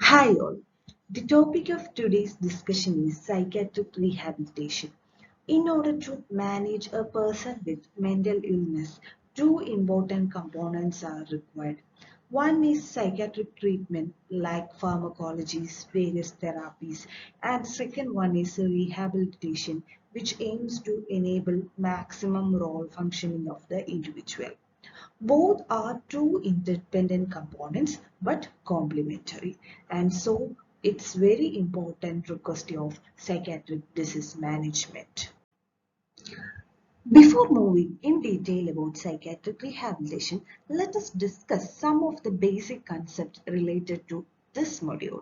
Hi all. The topic of today's discussion is psychiatric rehabilitation. In order to manage a person with mental illness, two important components are required. One is psychiatric treatment like pharmacologies, various therapies, and second one is rehabilitation which aims to enable maximum role functioning of the individual. Both are two independent components but complementary, and so it's very important request of psychiatric disease management. Before moving in detail about psychiatric rehabilitation, let us discuss some of the basic concepts related to this module.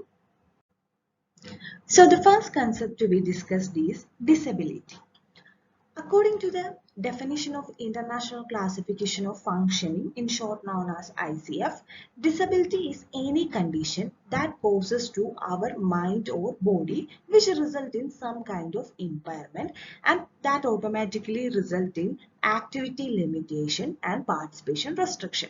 So the first concept to be discussed is disability. According to the definition of International Classification of Functioning, in short known as ICF, disability is any condition that causes to our mind or body which result in some kind of impairment and that automatically result in activity limitation and participation restriction.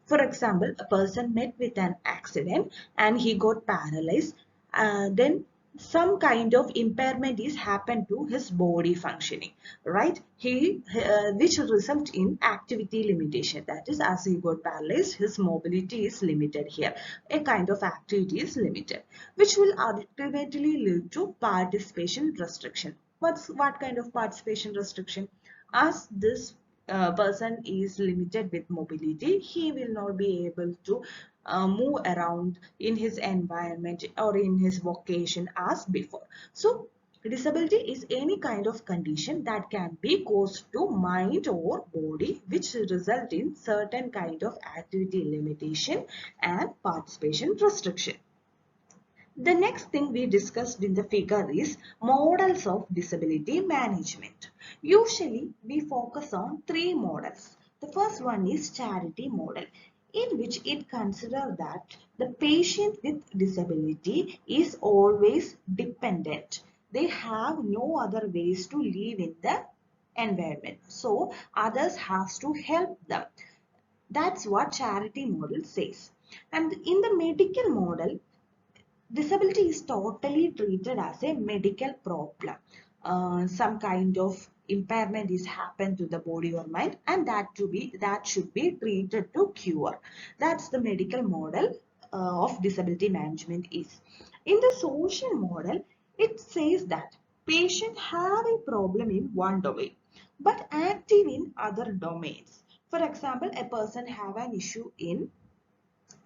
For example, a person met with an accident and he got paralyzed. Then some kind of impairment is happened to his body functioning, right? Which result in activity limitation. That is, as he got paralyzed, his mobility is limited here. A kind of activity is limited, which will ultimately lead to participation restriction. What kind of participation restriction? As this person is limited with mobility, he will not be able to move around in his environment or in his vocation as before. So disability is any kind of condition that can be caused to mind or body which result in certain kind of activity limitation and participation restriction. The next thing we discussed in the figure is models of disability management. Usually we focus on three models. The first one is charity model, in which it considers that the patient with disability is always dependent. They have no other ways to live in the environment. So others have to help them. That's what charity model says. And in the medical model, disability is totally treated as a medical problem. Some kind of impairment is happened to the body or mind, and that should be treated to cure. That's the medical model of disability management is. In the social model, it says that patient have a problem in one domain but active in other domains. For example, a person have an issue in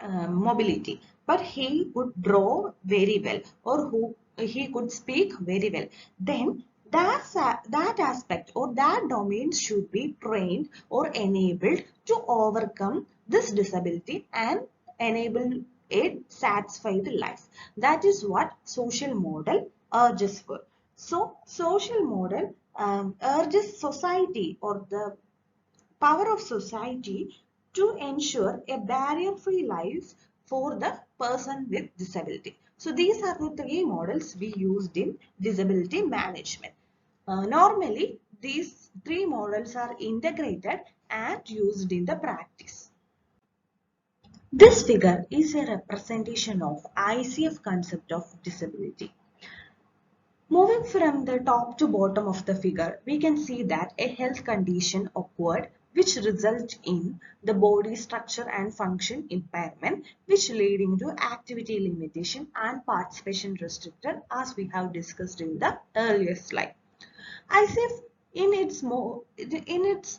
mobility, but he could draw very well, or he could speak very well. Then that aspect or that domain should be trained or enabled to overcome this disability and enable a satisfied life. That is what social model urges for. So social model urges society or the power of society to ensure a barrier-free life for the person with disability. So these are the three models we used in disability management. Normally, these three models are integrated and used in the practice. This figure is a representation of ICF concept of disability. Moving from the top to bottom of the figure, we can see that a health condition occurred which result in the body structure and function impairment, which leading to activity limitation and participation restricted, as we have discussed in the earlier slide. ICF in its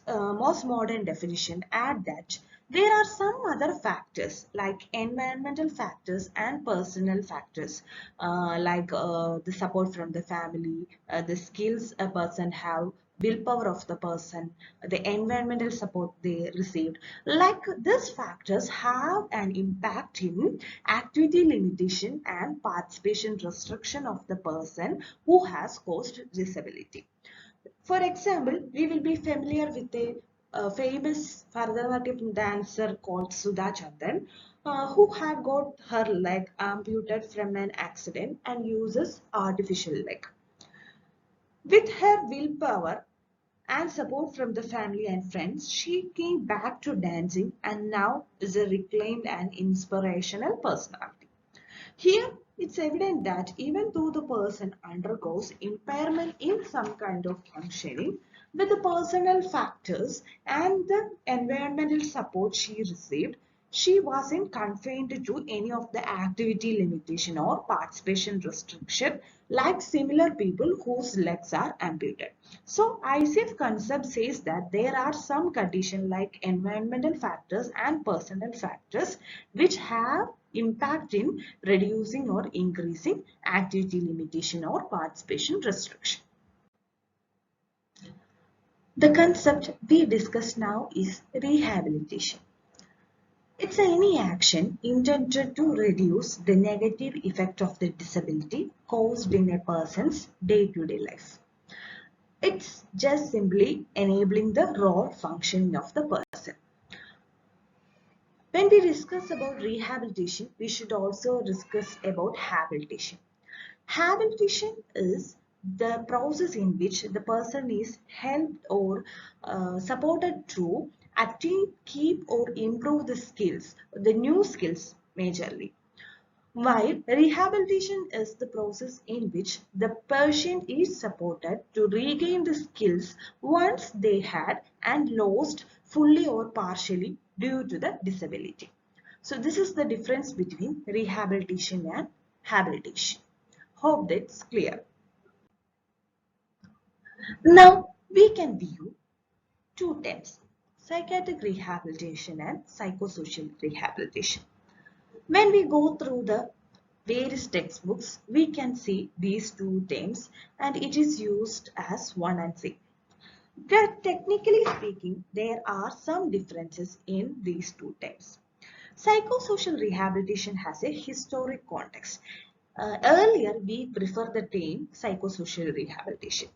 most modern definition add that there are some other factors like environmental factors and personal factors, the support from the family, the skills a person have, willpower of the person, the environmental support they received. Like these factors have an impact in activity limitation and participation restriction of the person who has caused disability. For example, we will be familiar with a famous Bharatanatyam dancer called Sudha Chandan, who had got her leg amputated from an accident and uses artificial leg. With her willpower and support from the family and friends, she came back to dancing and now is a reclaimed and inspirational personality. Here, it's evident that even though the person undergoes impairment in some kind of functioning, with the personal factors and the environmental support she received, she wasn't confined to any of the activity limitation or participation restriction like similar people whose legs are amputated. So ICF concept says that there are some conditions like environmental factors and personal factors which have impact in reducing or increasing activity limitation or participation restriction. The concept we discuss now is rehabilitation. It's any action intended to reduce the negative effect of the disability caused in a person's day-to-day life. It's just simply enabling the raw functioning of the person. When we discuss about rehabilitation, we should also discuss about habilitation. Habilitation is the process in which the person is helped or supported to attain, keep or improve the skills, the new skills majorly. While rehabilitation is the process in which the patient is supported to regain the skills once they had and lost fully or partially due to the disability. So this is the difference between rehabilitation and habilitation. Hope that's clear. Now we can view two terms, psychiatric rehabilitation and psychosocial rehabilitation. When we go through the various textbooks, we can see these two terms and it is used as one and same. Technically speaking, there are some differences in these two terms. Psychosocial rehabilitation has a historic context. Earlier, we prefer the term psychosocial rehabilitation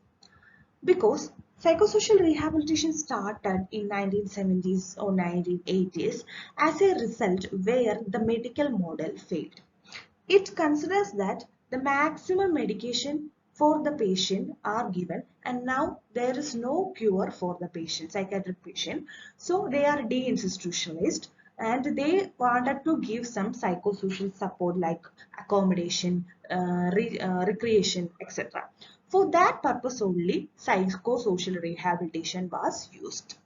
because psychosocial rehabilitation started in 1970s or 1980s as a result where the medical model failed. It considers that the maximum medication for the patient are given and now there is no cure for the patient, psychiatric patient. So they are deinstitutionalized and they wanted to give some psychosocial support like accommodation, recreation, etc. For that purpose only, psychosocial rehabilitation was used.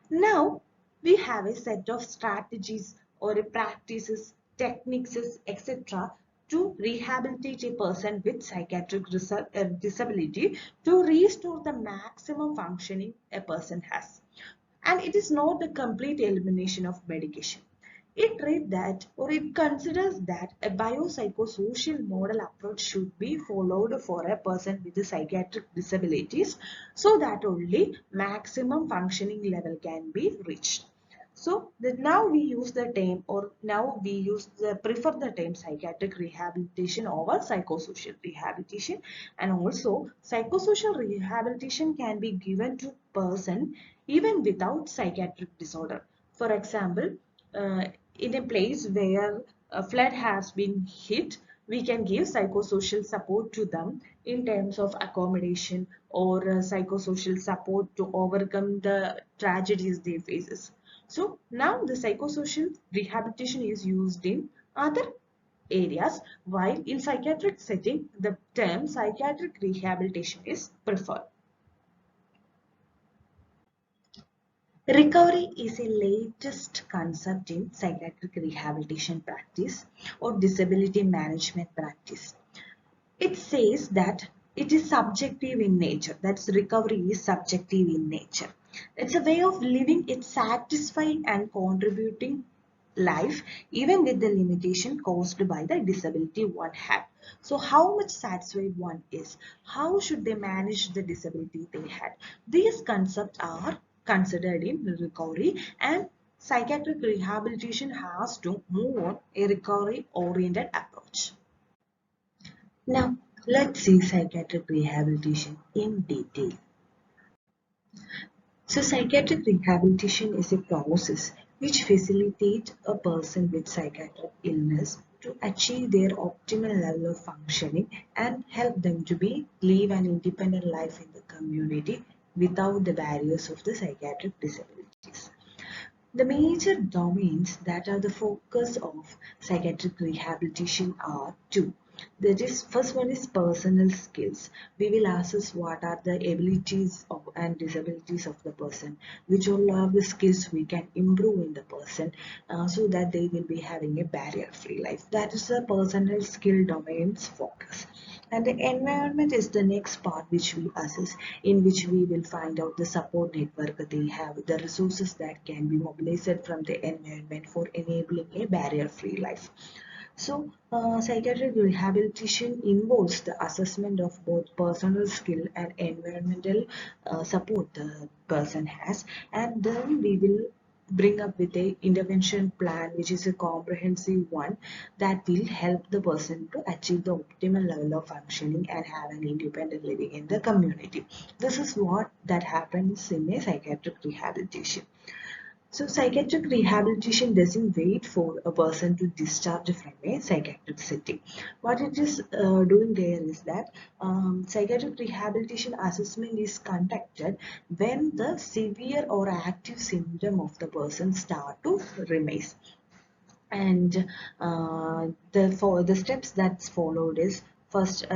Now, we have a set of strategies or practices, techniques, etc. to rehabilitate a person with psychiatric disability to restore the maximum functioning a person has. And it is not the complete elimination of medication. It read that or it considers that a biopsychosocial model approach should be followed for a person with psychiatric disabilities so that only maximum functioning level can be reached. So now we use the term or now we prefer the term psychiatric rehabilitation over psychosocial rehabilitation, and also psychosocial rehabilitation can be given to person even without psychiatric disorder. For example, uh, in a place where a flood has been hit, we can give psychosocial support to them in terms of accommodation or psychosocial support to overcome the tragedies they faces. So now the psychosocial rehabilitation is used in other areas, while in psychiatric setting, the term psychiatric rehabilitation is preferred. Recovery is a latest concept in psychiatric rehabilitation practice or disability management practice. It says that it is subjective in nature. That's recovery is subjective in nature. It's a way of living a satisfying and contributing life even with the limitation caused by the disability one had. So how much satisfied one is, how should they manage the disability they had. These concepts are considered in recovery, and psychiatric rehabilitation has to move on a recovery oriented approach. Now, let's see psychiatric rehabilitation in detail. So, psychiatric rehabilitation is a process which facilitates a person with psychiatric illness to achieve their optimal level of functioning and help them to live an independent life in the community without the barriers of the psychiatric disabilities. The major domains that are the focus of psychiatric rehabilitation are two. That is, first one is personal skills. We will assess what are the abilities of, and disabilities of the person, which all are the skills we can improve in the person so that they will be having a barrier-free life. That is the personal skill domains focus. And the environment is the next part which we assess, in which we will find out the support network they have, the resources that can be mobilized from the environment for enabling a barrier-free life. So, psychiatric rehabilitation involves the assessment of both personal skill and environmental support the person has, and then we will bring up with a intervention plan which is a comprehensive one that will help the person to achieve the optimal level of functioning and have an independent living in the community. This is what that happens in a psychiatric rehabilitation. So psychiatric rehabilitation doesn't wait for a person to discharge from a psychiatric setting. What it is doing there is that psychiatric rehabilitation assessment is conducted when the severe or active symptom of the person start to remain. And the steps that's followed is first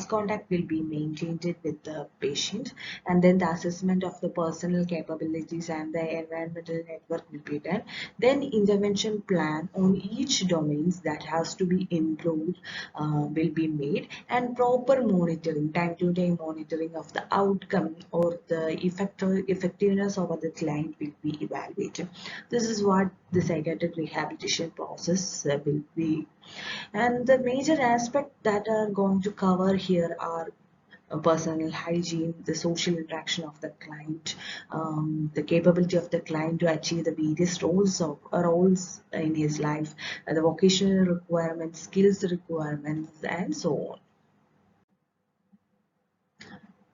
contact will be maintained with the patient, and then the assessment of the personal capabilities and the environmental network will be done. Then intervention plan on each domains that has to be improved will be made, and proper monitoring, time to time monitoring of the outcome or the effectiveness of the client will be evaluated. This is what the psychiatric rehabilitation process will be. And the major aspect that are going to cover here are personal hygiene, the social interaction of the client, the capability of the client to achieve the various roles in his life, the vocational requirements, skills requirements, and so on.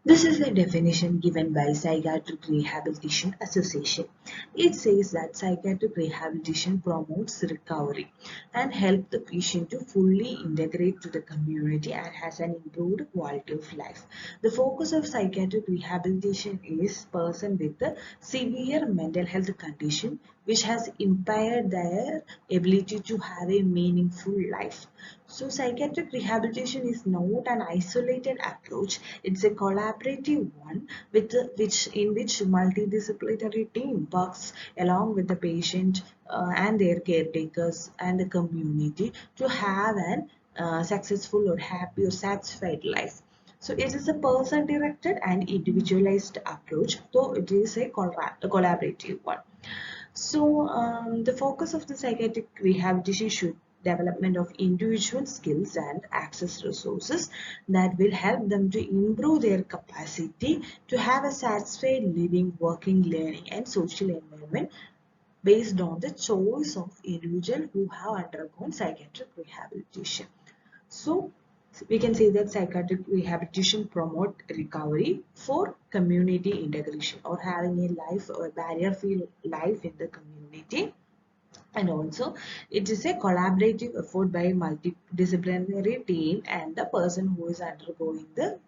This is the definition given by Psychiatric Rehabilitation Association. It says that psychiatric rehabilitation promotes recovery and helps the patient to fully integrate to the community and has an improved quality of life. The focus of psychiatric rehabilitation is person with a severe mental health condition which has impaired their ability to have a meaningful life. So psychiatric rehabilitation is not an isolated approach, it's a collaborative one in which multidisciplinary team works along with the patient and their caretakers and the community to have an successful or happy or satisfied life. So it is a person-directed and individualized approach, though it is a collaborative one. So the focus of the psychiatric rehabilitation should development of individual skills and access resources that will help them to improve their capacity to have a satisfied living, working, learning and social environment based on the choice of individual who have undergone psychiatric rehabilitation. So we can say that psychiatric rehabilitation promote recovery for community integration or having a life or barrier-free life in the community. And also it is a collaborative effort by multidisciplinary team and the person who is undergoing the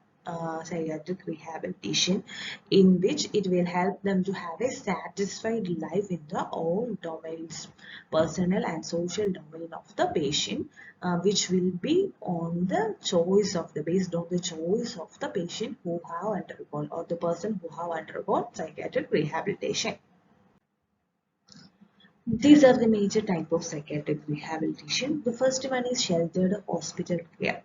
psychiatric rehabilitation, in which it will help them to have a satisfied life in the all domains, personal and social domain of the patient, which will be on the choice of the based on the choice of the patient who have undergone or the person who have undergone psychiatric rehabilitation. These are the major type of psychiatric rehabilitation. The first one is sheltered hospital care.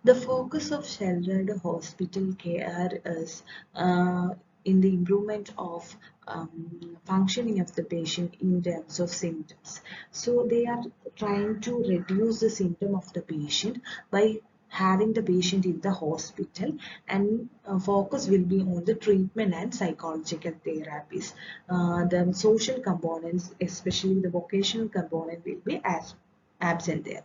The focus of sheltered hospital care is in the improvement of functioning of the patient in terms of symptoms. So they are trying to reduce the symptom of the patient by having the patient in the hospital, and focus will be on the treatment and psychological therapies. The social components, especially the vocational component, will be as absent there.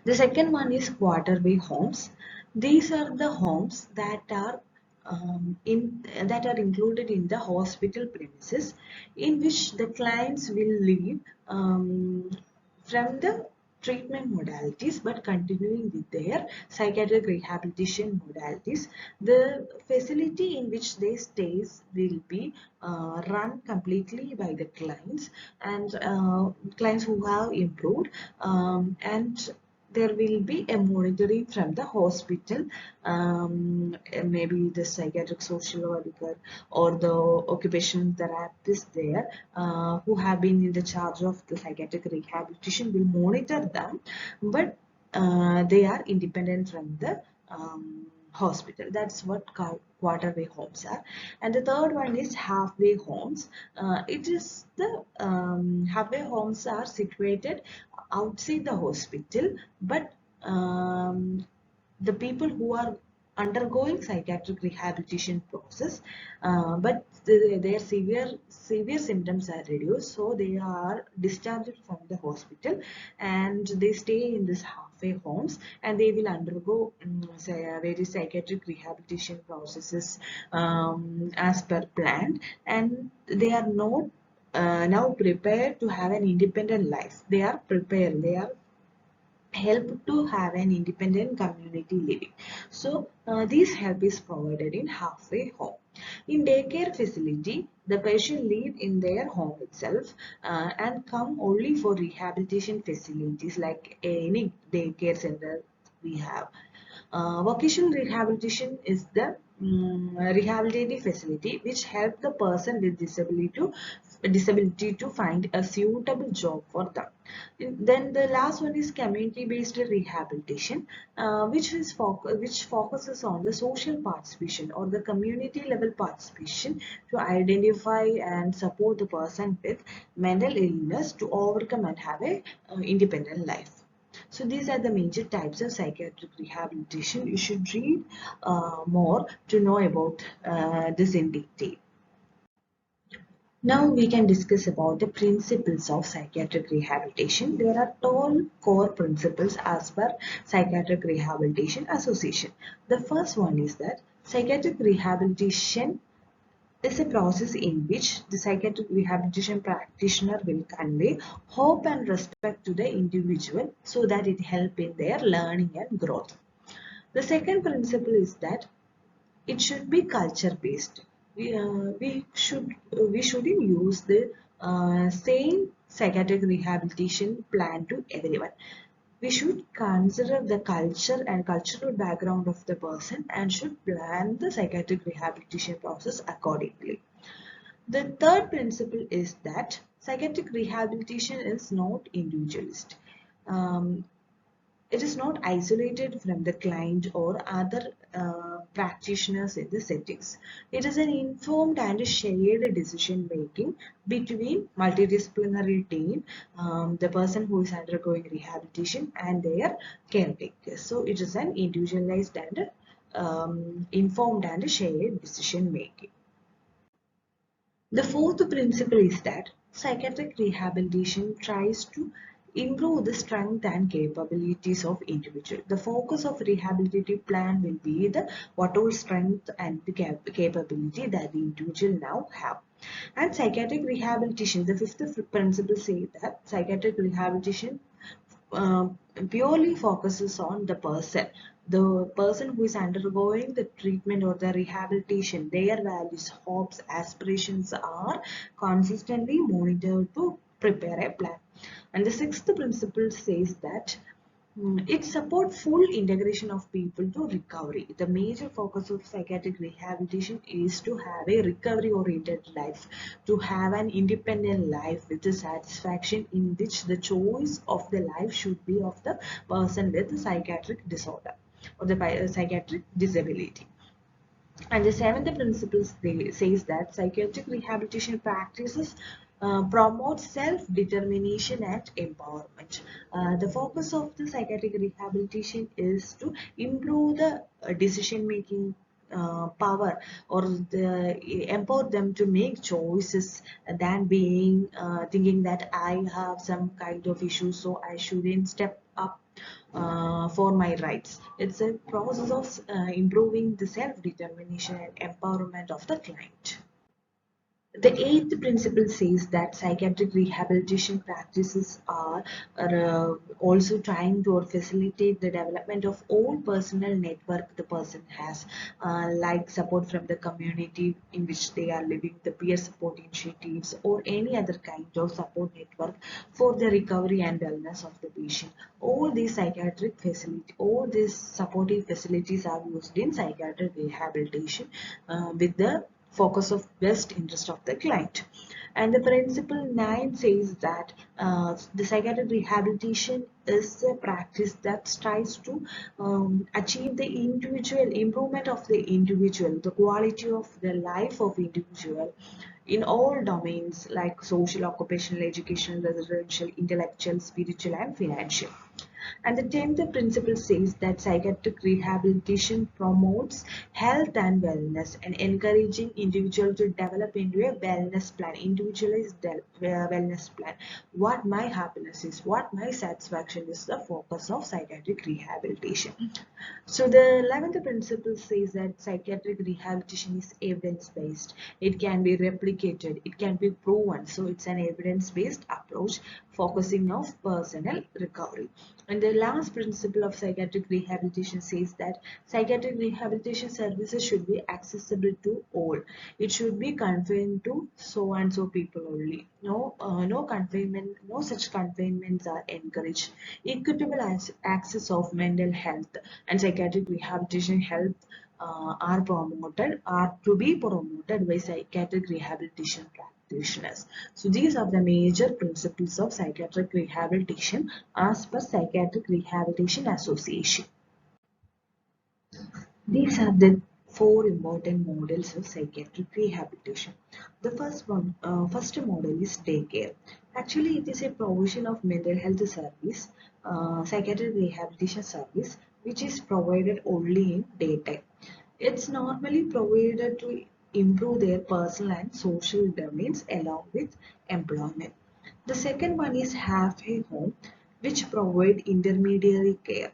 The second one is quarterway homes. These are the homes that are included in the hospital premises, in which the clients will live from the treatment modalities but continuing with their psychiatric rehabilitation modalities. The facility in which they stays will be run completely by the clients, and clients who have improved, and there will be a monitoring from the hospital, maybe the psychiatric social worker or the occupational therapist there, who have been in the charge of the psychiatric rehabilitation will monitor them, but they are independent from the hospital. That's what quarterway homes are. And the third one is halfway homes. It is the halfway homes are situated outside the hospital, but the people who are undergoing psychiatric rehabilitation process, but their severe symptoms are reduced, so they are discharged from the hospital and they stay in this halfway homes, and they will undergo various psychiatric rehabilitation processes as per plan, and they are not now prepared to have an independent life. They are prepared, they are help to have an independent community living. So this help is provided in halfway home. In daycare facility, the patient live in their home itself and come only for rehabilitation facilities like any daycare center we have. Vocational rehabilitation is the rehabilitative facility which help the person with disability to find a suitable job for them. Then the last one is community-based rehabilitation, which focuses on the social participation or the community level participation to identify and support the person with mental illness to overcome and have a independent life. So these are the major types of psychiatric rehabilitation. You should read more to know about this in detail. Now we can discuss about the principles of psychiatric rehabilitation. There are 12 core principles as per Psychiatric Rehabilitation Association. The first one is that psychiatric rehabilitation is a process in which the psychiatric rehabilitation practitioner will convey hope and respect to the individual so that it helps in their learning and growth. The second principle is that it should be culture based. We shouldn't use the same psychiatric rehabilitation plan to everyone. We should consider the culture and cultural background of the person and should plan the psychiatric rehabilitation process accordingly. The third principle is that psychiatric rehabilitation is not individualist. Um, it is not isolated from the client or other practitioners in the settings. It is an informed and shared decision making between multidisciplinary team, the person who is undergoing rehabilitation and their caretakers. So it is an individualized and informed and shared decision making. The fourth principle is that psychiatric rehabilitation tries to improve the strength and capabilities of individual. The focus of rehabilitative plan will be the what all strength and the capability that the individual now have. And psychiatric rehabilitation, the fifth principle says that psychiatric rehabilitation uh, purely focuses on the person who is undergoing the treatment or the rehabilitation. Their values, hopes, aspirations are consistently monitored to prepare a plan. And the sixth principle says that it supports full integration of people to recovery. The major focus of psychiatric rehabilitation is to have a recovery-oriented life, to have an independent life with the satisfaction in which the choice of the life should be of the person with the psychiatric disorder or the psychiatric disability. And the seventh principle says that psychiatric rehabilitation practices promote self-determination and empowerment. The focus of the psychiatric rehabilitation is to improve the decision-making power or empower them to make choices than being thinking that I have some kind of issue, so I shouldn't step up for my rights. It's a process of improving the self-determination and empowerment of the client. The eighth principle says that psychiatric rehabilitation practices are also trying to facilitate the development of all personal network the person has, like support from the community in which they are living, the peer support initiatives, or any other kind of support network for the recovery and wellness of the patient. All these psychiatric facilities, all these supportive facilities are used in psychiatric rehabilitation with the focus of best interest of the client. And the principle 9 says that the psychiatric rehabilitation is a practice that tries to achieve the individual improvement of the individual, the quality of the life of individual in all domains like social, occupational, educational, residential, intellectual, spiritual, and financial. And the 10th principle says that psychiatric rehabilitation promotes health and wellness and encouraging individual to develop into a wellness plan, individualized wellness plan. What my happiness is, what my satisfaction is the focus of psychiatric rehabilitation. So the 11th principle says that psychiatric rehabilitation is evidence-based. It can be replicated, it can be proven. So it's an evidence-based approach focusing on personal recovery. And the last principle of psychiatric rehabilitation says that psychiatric rehabilitation services should be accessible to all. It should be confined to so and so people only. No confinement, no such confinements are encouraged. Equitable access of mental health and psychiatric rehabilitation health are to be promoted by psychiatric rehabilitation practitioners. So these are the major principles of psychiatric rehabilitation as per Psychiatric Rehabilitation Association. These are the four important models of psychiatric rehabilitation. The first model is day care. Actually, it is a provision of mental health service, psychiatric rehabilitation service, which is provided only in daytime. It's normally provided to improve their personal and social domains along with employment. The second one is halfway home, which provide intermediary care.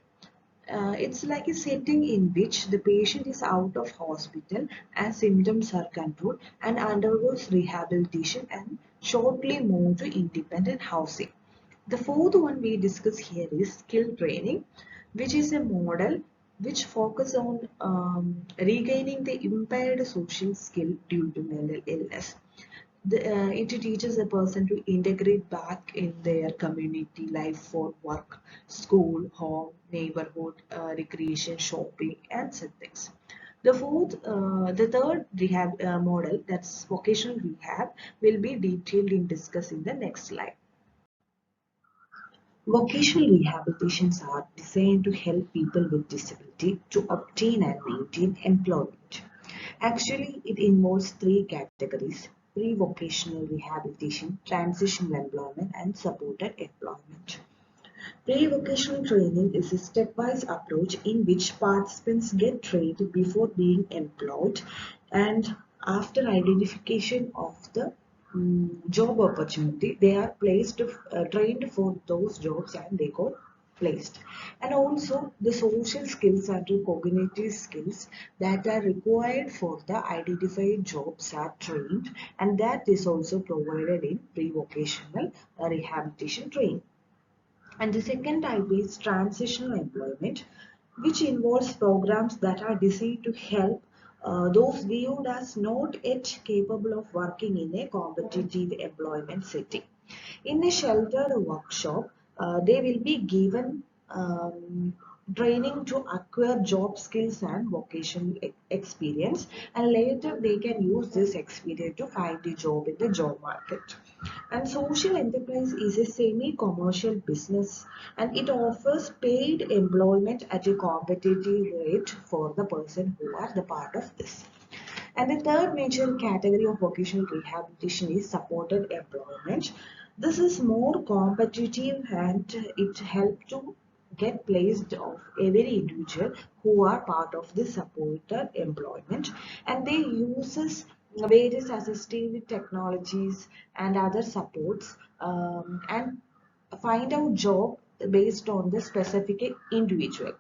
It's like a setting in which the patient is out of hospital and symptoms are controlled and undergoes rehabilitation and shortly move to independent housing. The fourth one we discuss here is skill training, which is a model which focus on regaining the impaired social skill due to mental illness. It teaches a person to integrate back in their community life for work, school, home, neighborhood, recreation, shopping, and such things. The third rehab model, that's vocational rehab, will be detailed in discuss in the next slide. Vocational rehabilitations are designed to help people with disability to obtain and maintain employment. Actually, it involves three categories: pre-vocational rehabilitation, transitional employment, and supported employment. Pre-vocational training is a stepwise approach in which participants get trained before being employed and after identification of the job opportunity, they are trained for those jobs and they got placed. And also the social skills and the cognitive skills that are required for the identified jobs are trained, and that is also provided in pre-vocational rehabilitation training. And the second type is transitional employment, which involves programs that are designed to help those viewed as not yet capable of working in a competitive employment setting. In a sheltered workshop, they will be given training to acquire job skills and vocational experience, and later they can use this experience to find a job in the job market. And social enterprise is a semi-commercial business, and it offers paid employment at a competitive rate for the person who are the part of this. And the third major category of vocational rehabilitation is supported employment. This is more competitive and it helps to get placed of every individual who are part of the supported employment, and they uses various assistive technologies and other supports and find out job based on the specific individual.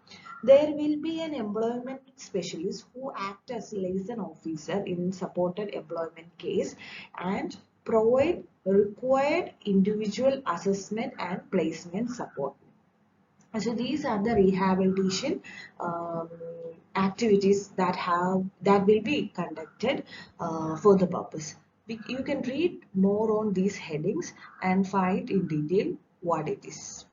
There will be an employment specialist who act as liaison officer in supported employment case and provide required individual assessment and placement support. So these are the rehabilitation um, activities that will be conducted for the purpose. You can read more on these headings and find in detail what it is.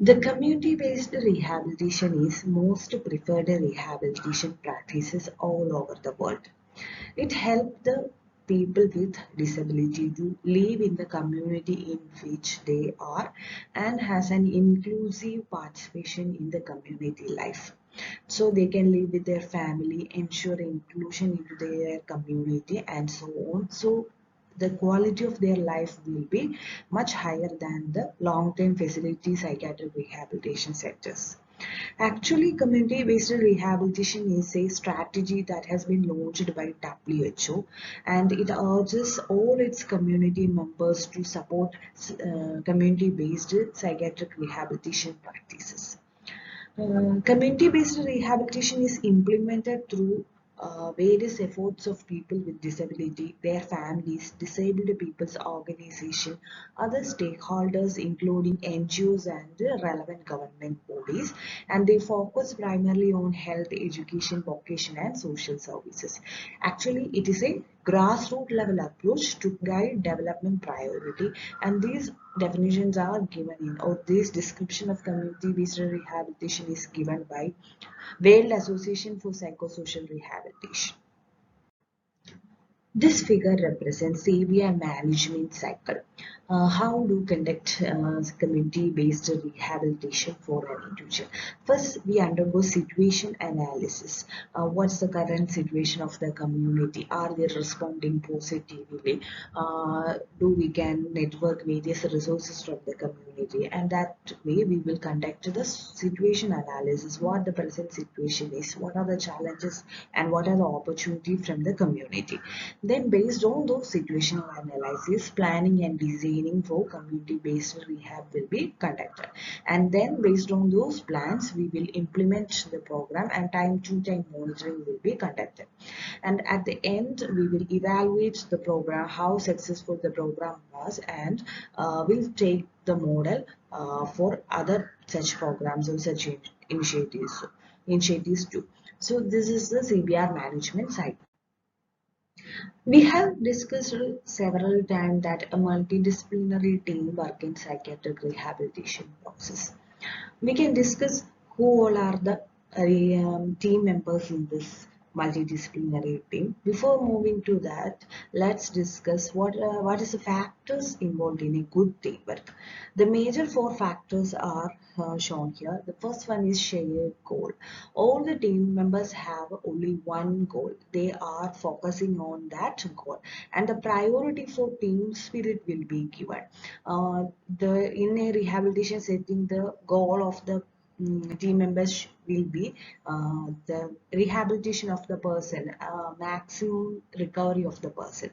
The community-based rehabilitation is most preferred rehabilitation practices all over the world. It helps the people with disability to live in the community in which they are and has an inclusive participation in the community life. So they can live with their family, ensure inclusion into their community and so on. So the quality of their life will be much higher than the long-term facility psychiatric rehabilitation centers. Actually, community-based rehabilitation is a strategy that has been launched by WHO, and it urges all its community members to support community-based psychiatric rehabilitation practices. Community-based rehabilitation is implemented through various efforts of people with disability, their families, disabled people's organization, other stakeholders including NGOs and relevant government bodies, and they focus primarily on health, education, vocation and social services. Actually, it is a grassroots level approach to guide development priority, and these definitions are given in, or this description of community-based rehabilitation is given by World Association for Psychosocial Rehabilitation. This figure represents area management cycle. How do conduct community-based rehabilitation for an individual? First, we undergo situation analysis. What's the current situation of the community? Are they responding positively? Do we can network various resources from the community? And that way, we will conduct the situation analysis. What the present situation is? What are the challenges? And what are the opportunities from the community? Then based on those situational analysis, planning and designing for community-based rehab will be conducted. And then based on those plans, we will implement the program and time-to-time monitoring will be conducted. And at the end, we will evaluate the program, how successful the program was, and we'll take the model for other such programs or such initiatives too. So this is the CBR management side. We have discussed several times that a multidisciplinary team work in psychiatric rehabilitation process. We can discuss who all are the team members in this multidisciplinary team. Before moving to that, let's discuss what is the factors involved in a good teamwork. The major four factors are shown here. The first one is shared goal. All the team members have only one goal. They are focusing on that goal, and the priority for team spirit will be given. In a rehabilitation setting, the goal of the team members will be the rehabilitation of the person, maximum recovery of the person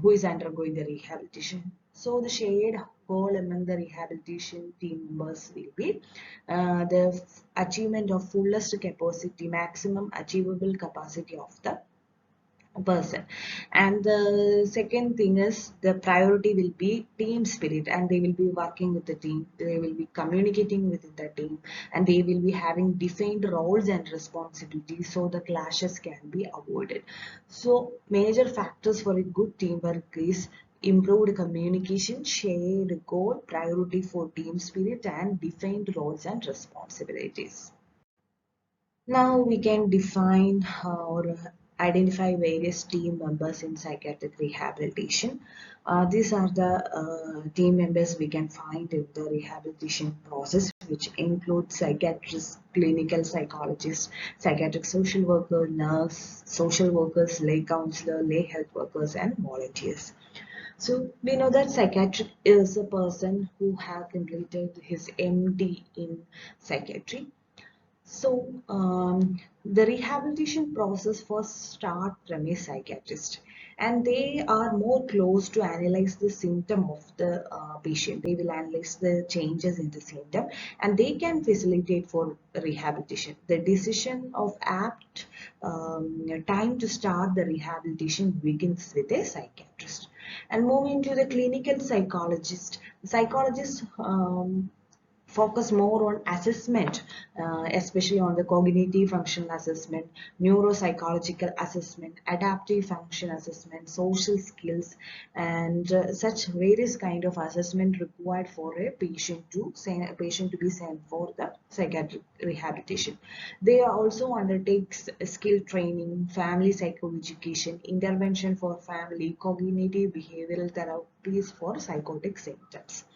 who is undergoing the rehabilitation. So the shared goal among the rehabilitation team members will be the achievement of fullest capacity, maximum achievable capacity of the person. And the second thing is the priority will be team spirit, and they will be working with the team, they will be communicating within the team, and they will be having defined roles and responsibilities so the clashes can be avoided. So major factors for a good teamwork is improved communication, shared goal, priority for team spirit, and defined roles and responsibilities. Now we can define or identify various team members in psychiatric rehabilitation. These are the team members we can find in the rehabilitation process, which include psychiatrists, clinical psychologists, psychiatric social worker, nurse, social workers, lay counselor, lay health workers, and volunteers. So we know that psychiatric is a person who has completed his MD in psychiatry. So the rehabilitation process first start from a psychiatrist, and they are more close to analyze the symptom of the patient. They will analyze the changes in the symptom, and they can facilitate for rehabilitation. The decision of apt time to start the rehabilitation begins with a psychiatrist. And moving to the clinical psychologist, psychologists focus more on assessment, especially on the cognitive functional assessment, neuropsychological assessment, adaptive function assessment, social skills, and such various kind of assessment required for a patient to be sent for the psychiatric rehabilitation. They also undertake skill training, family psychoeducation, intervention for family, cognitive behavioral therapies for psychotic symptoms.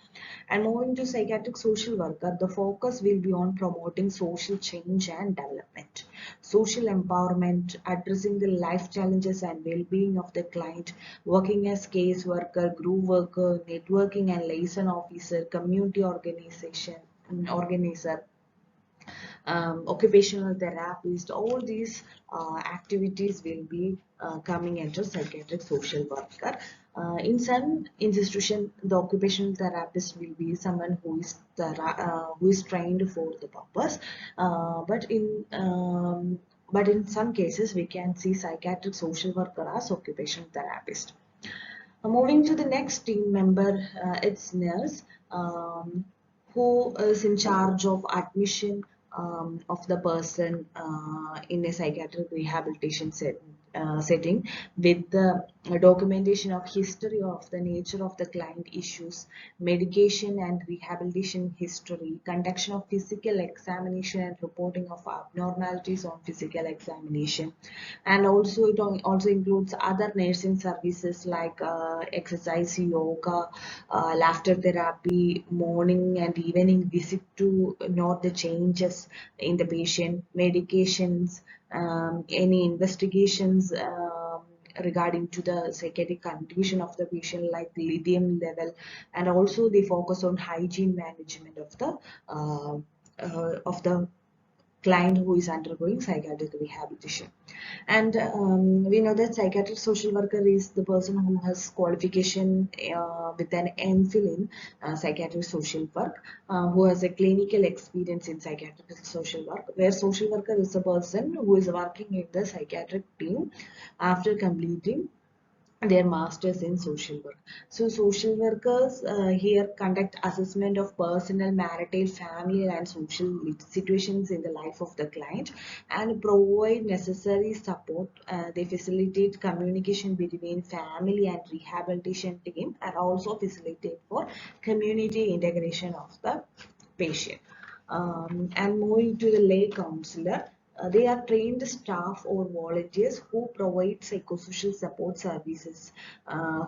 And moving to psychiatric social worker, the focus will be on promoting social change and development, social empowerment, addressing the life challenges and well-being of the client, working as case worker, group worker, networking and liaison officer, community organizer, occupational therapist. All these activities will be coming under psychiatric social worker. In some institution, the occupational therapist will be someone who is trained for the purpose. But in some cases, we can see psychiatric social worker as occupational therapist. Moving to the next team member, it's nurse, who is in charge of admission of the person in a psychiatric rehabilitation setting, with the documentation of history of the nature of the client issues, medication and rehabilitation history, conduction of physical examination and reporting of abnormalities on physical examination. And also it also includes other nursing services like exercise, yoga, laughter therapy, morning and evening visit to note the changes in the patient, medications, any investigations regarding to the psychiatric condition of the patient, like lithium level. And also they focus on hygiene management of the client who is undergoing psychiatric rehabilitation. And we know that psychiatric social worker is the person who has qualification with an MPhil in psychiatric social work, who has a clinical experience in psychiatric social work, where social worker is a person who is working in the psychiatric team after completing their masters in social work. So social workers here conduct assessment of personal, marital, family and social situations in the life of the client and provide necessary support. They facilitate communication between family and rehabilitation team, and also facilitate for community integration of the patient. And moving to the lay counselor, they are trained staff or volunteers who provide psychosocial support services,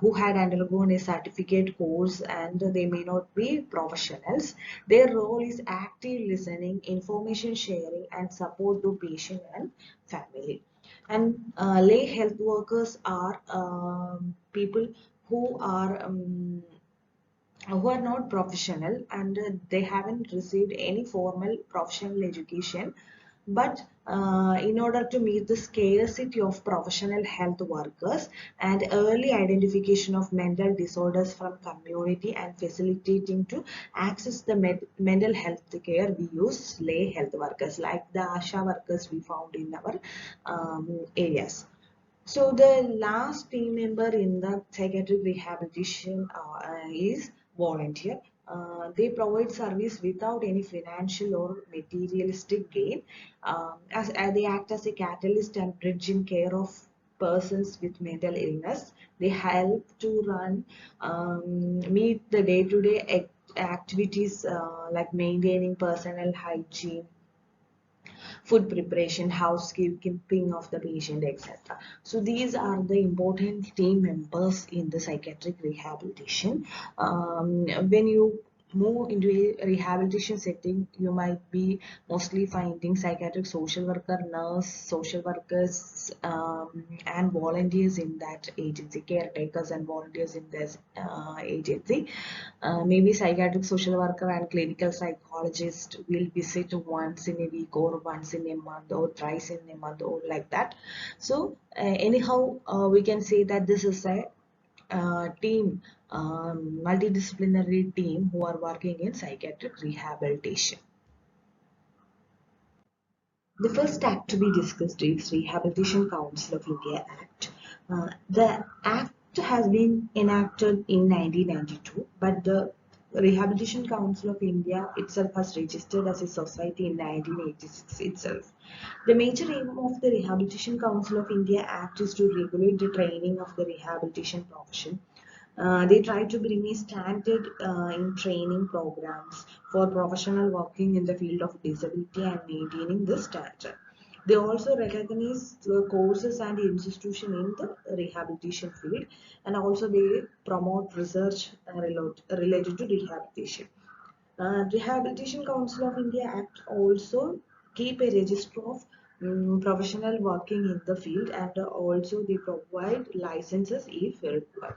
who had undergone a certificate course, and they may not be professionals. Their role is active listening, information sharing, and support to patient and family. And lay health workers are people who are not professional, and they haven't received any formal professional education, but in order to meet the scarcity of professional health workers and early identification of mental disorders from community and facilitating to access the mental health care, we use lay health workers like the ASHA workers we found in our areas. So the last team member in the psychiatric rehabilitation is volunteer. They provide service without any financial or materialistic gain, as they act as a catalyst and bridging care of persons with mental illness. They help to meet the day-to-day activities like maintaining personal hygiene, food preparation, housekeeping of the patient, etc. So these are the important team members in the psychiatric rehabilitation. When you move into a rehabilitation setting, you might be mostly finding psychiatric social worker, nurse, social workers, and volunteers in that agency, caretakers and volunteers in this agency. Maybe psychiatric social worker and clinical psychologist will visit once in a week or once in a month or thrice in a month or like that. So anyhow, we can say that this is a team, multidisciplinary team who are working in psychiatric rehabilitation. The first act to be discussed is Rehabilitation Council of India Act. The act has been enacted in 1992, but the Rehabilitation Council of India itself has registered as a society in 1986 itself. The major aim of the Rehabilitation Council of India Act is to regulate the training of the rehabilitation profession. They try to bring a standard in training programs for professional working in the field of disability and maintaining the standard. They also recognize the courses and institution in the rehabilitation field, and also they promote research related to rehabilitation. Rehabilitation Council of India Act also keep a register of professional working in the field, and also they provide licenses if required.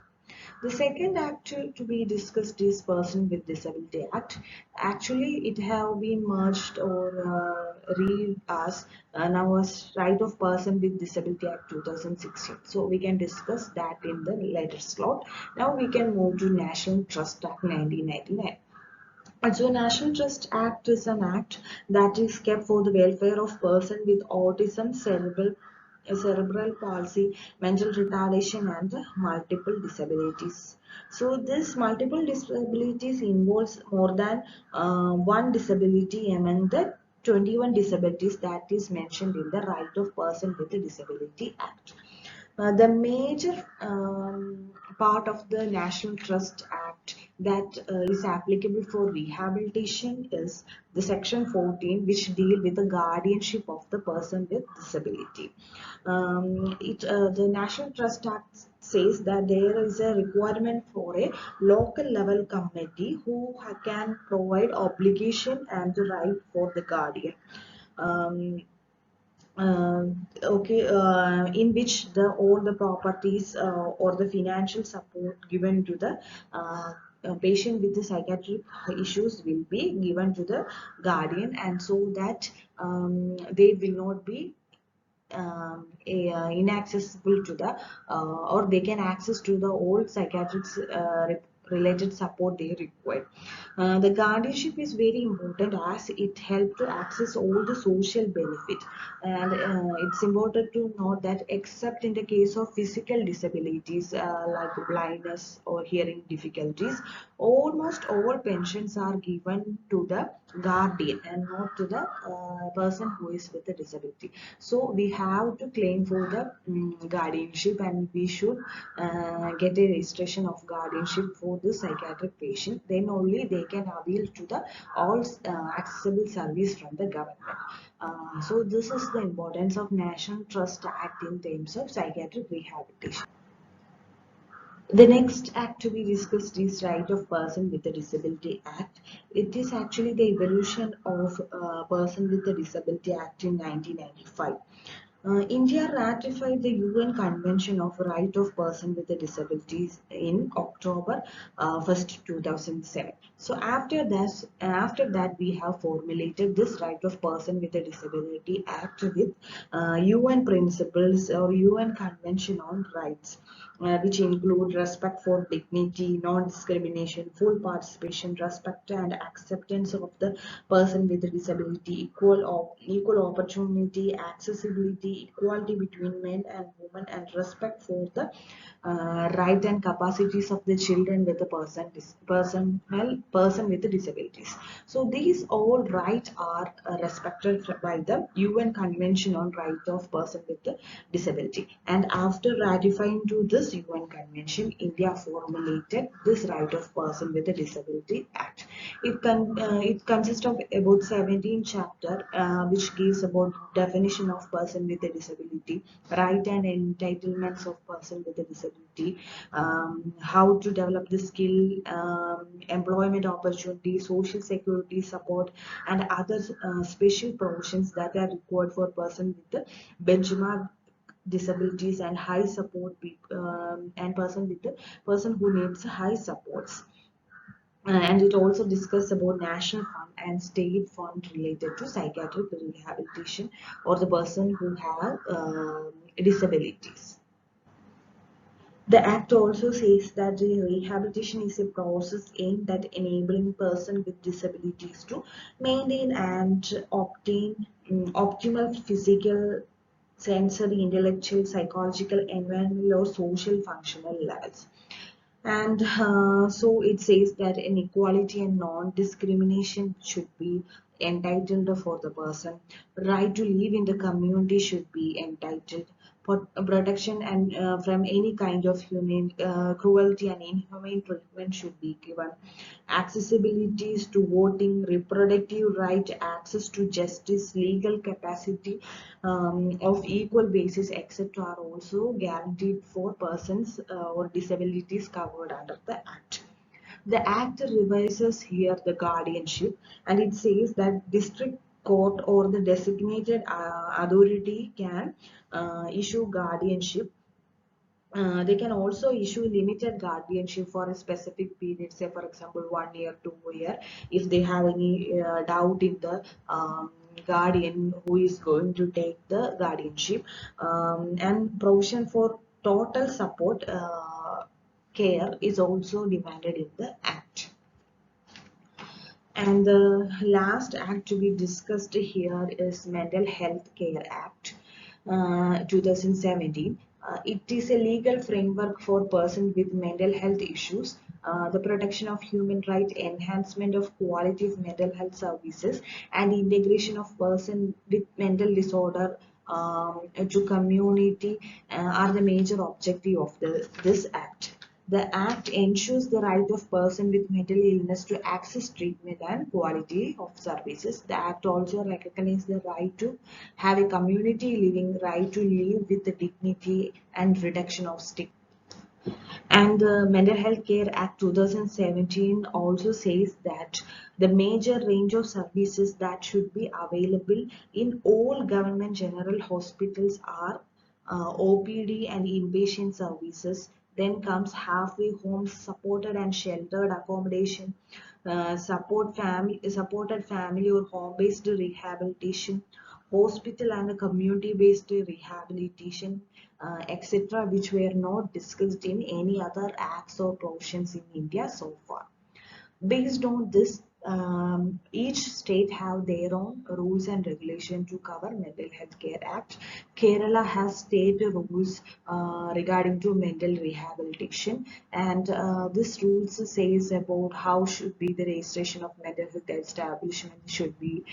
The second act to be discussed is Person with Disability Act. Actually, it have been merged or read as now as Right of Person with Disability Act 2016. So we can discuss that in the later slot. Now we can move to National Trust Act 1999. And so National Trust Act is an act that is kept for the welfare of person with autism, cerebral palsy, mental retardation and multiple disabilities. So this multiple disabilities involves more than one disability among the 21 disabilities that is mentioned in the Right of Person with a Disability Act. The major part of the National Trust Act that is applicable for rehabilitation is the Section 14, which deal with the guardianship of the person with disability. The National Trust Act says that there is a requirement for a local level committee who can provide obligation and the right for the guardian. Um, in which the all the properties or the financial support given to the patient with the psychiatric issues will be given to the guardian, and so that they will not be inaccessible to the or they can access to the old psychiatric related support they require. The guardianship is very important as it helps to access all the social benefit, and it's important to note that except in the case of physical disabilities like blindness or hearing difficulties, almost all pensions are given to the guardian and not to the person who is with a disability. So we have to claim for the guardianship, and we should get a registration of guardianship for the psychiatric patient. Then only they can avail to the all accessible service from the government. So this is the importance of National Trust Act in terms of psychiatric rehabilitation. The next act to be discussed is Right of Person with a Disability Act. It is actually the evolution of Person with a Disability Act in 1995. India ratified the UN Convention of Right of Person with Disabilities in October 1st, 2007. So after that, we have formulated this Right of Person with a Disability Act with UN principles or UN Convention on Rights, which include respect for dignity, non-discrimination, full participation, respect and acceptance of the person with a disability, equal opportunity, accessibility, equality between men and women, and respect for the right and capacities of the children with the person with the disabilities. So these all rights are respected by the UN Convention on Right of Person with the Disability. And after ratifying to this UN Convention, India formulated this Right of Person with a Disability Act. It consists of about 17 chapter, which gives about definition of person with a disability, right and entitlements of person with a disability, disability, how to develop the skill, employment opportunity, social security support, and other special provisions that are required for person with the benchmark disabilities and high support and person who needs high supports. And it also discussed about national fund and state fund related to psychiatric rehabilitation or the person who have disabilities. The Act also says that the rehabilitation is a process aimed at enabling persons with disabilities to maintain and obtain optimal physical, sensory, intellectual, psychological, environmental, or social functional levels. And so it says that inequality and non-discrimination should be entitled for the person. Right to live in the community should be entitled. Protection and from any kind of human cruelty and inhumane treatment should be given. Accessibilities to voting, reproductive right, access to justice, legal capacity of equal basis, etc. are also guaranteed for persons or disabilities covered under the Act. The Act revises here the guardianship, and it says that district court or the designated authority can issue guardianship. They can also issue limited guardianship for a specific period, say for example 1 year, 2 year, if they have any doubt in the guardian who is going to take the guardianship, and provision for total support care is also demanded in the Act. And the last act to be discussed here is Mental Health Care Act 2017. It is a legal framework for persons with mental health issues, the protection of human rights, enhancement of quality of mental health services, and integration of persons with mental disorder to community are the major objective of this act. The Act ensures the right of person with mental illness to access treatment and quality of services. The Act also recognizes the right to have a community living, right to live with dignity and reduction of stigma. And the Mental Health Care Act 2017 also says that the major range of services that should be available in all government general hospitals are OPD and inpatient services. Then comes halfway homes, supported and sheltered accommodation, supported family or home-based rehabilitation, hospital and community-based rehabilitation, etc., which were not discussed in any other acts or provisions in India so far. Based on this, each state have their own rules and regulation to cover Mental Health Care Act. Kerala has state rules regarding to mental rehabilitation, and this rules says about how should be the registration of mental health establishment should be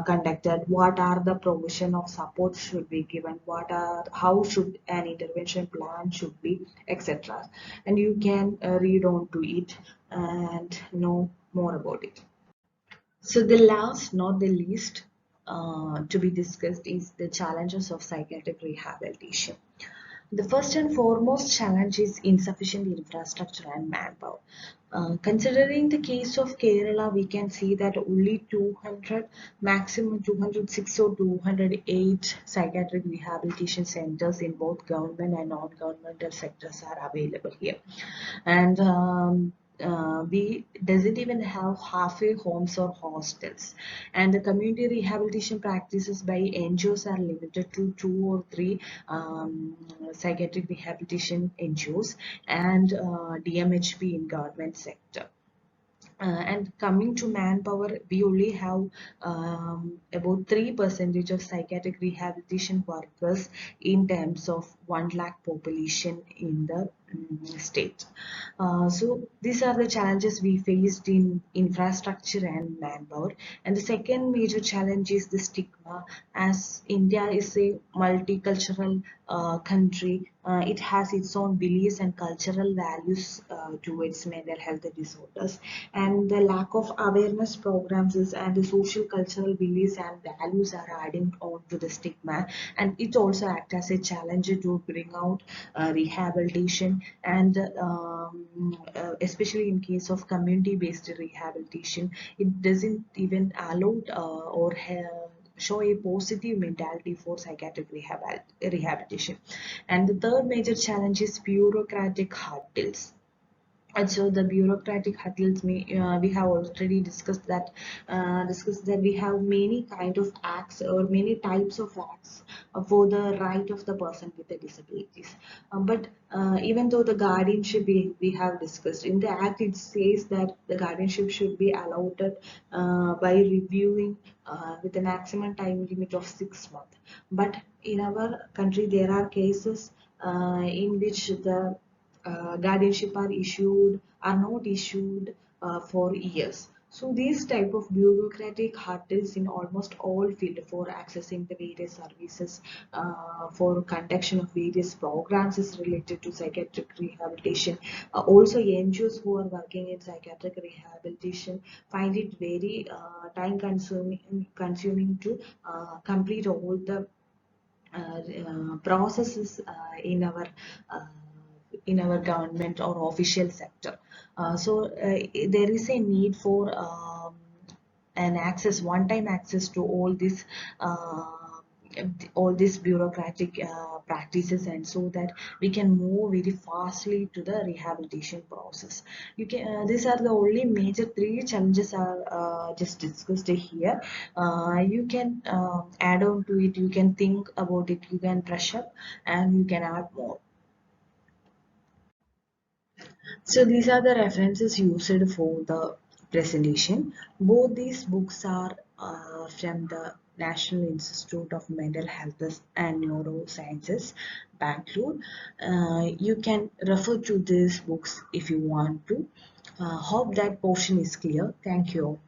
conducted, what are the provision of support should be given, what are how should an intervention plan should be, etc. And you can read on to it and know more about it. So the last, not the least, to be discussed is the challenges of psychiatric rehabilitation. The first and foremost challenge is insufficient infrastructure and manpower. Considering the case of Kerala, we can see that only 200, maximum 206 or 208 psychiatric rehabilitation centers in both government and non-governmental sectors are available here. And we doesn't even have halfway homes or hostels, and the community rehabilitation practices by NGOs are limited to 2 or 3 psychiatric rehabilitation NGOs and DMHP in government sector. And coming to manpower, we only have about 3% of psychiatric rehabilitation workers in terms of 1 lakh population in the state. So these are the challenges we faced in infrastructure and manpower. And the second major challenge is the stigma as India is a multicultural country, it has its own beliefs and cultural values towards mental health disorders, and the lack of awareness programs and the social cultural beliefs and values are adding on to the stigma, and it also acts as a challenge to bring out rehabilitation, and especially in case of community-based rehabilitation, it doesn't even allow show a positive mentality for psychiatric rehabilitation. And the third major challenge is bureaucratic hurdles. And so the bureaucratic hurdles, we have already discussed that we have many kind of acts or many types of acts for the right of the person with the disabilities. But even though the guardianship we have discussed in the act, it says that the guardianship should be allowed by reviewing with a maximum time limit of 6 months. But in our country, there are cases in which the guardianship are not issued for years. So these type of bureaucratic hurdles in almost all field for accessing the various services, for conduction of various programs is related to psychiatric rehabilitation. Also NGOs who are working in psychiatric rehabilitation find it very time consuming to complete all the processes uh, in our government or official sector. So there is a need for an access, one-time access to all these bureaucratic practices, and so that we can move very fastly to the rehabilitation process. These are the only major three challenges are just discussed here. You can add on to it, you can think about it, you can brush up, and you can add more. So these are the references used for the presentation. Both these books are from the National Institute of Mental Health and Neurosciences, Bangalore. You can refer to these books if you want to. Hope that portion is clear. Thank you.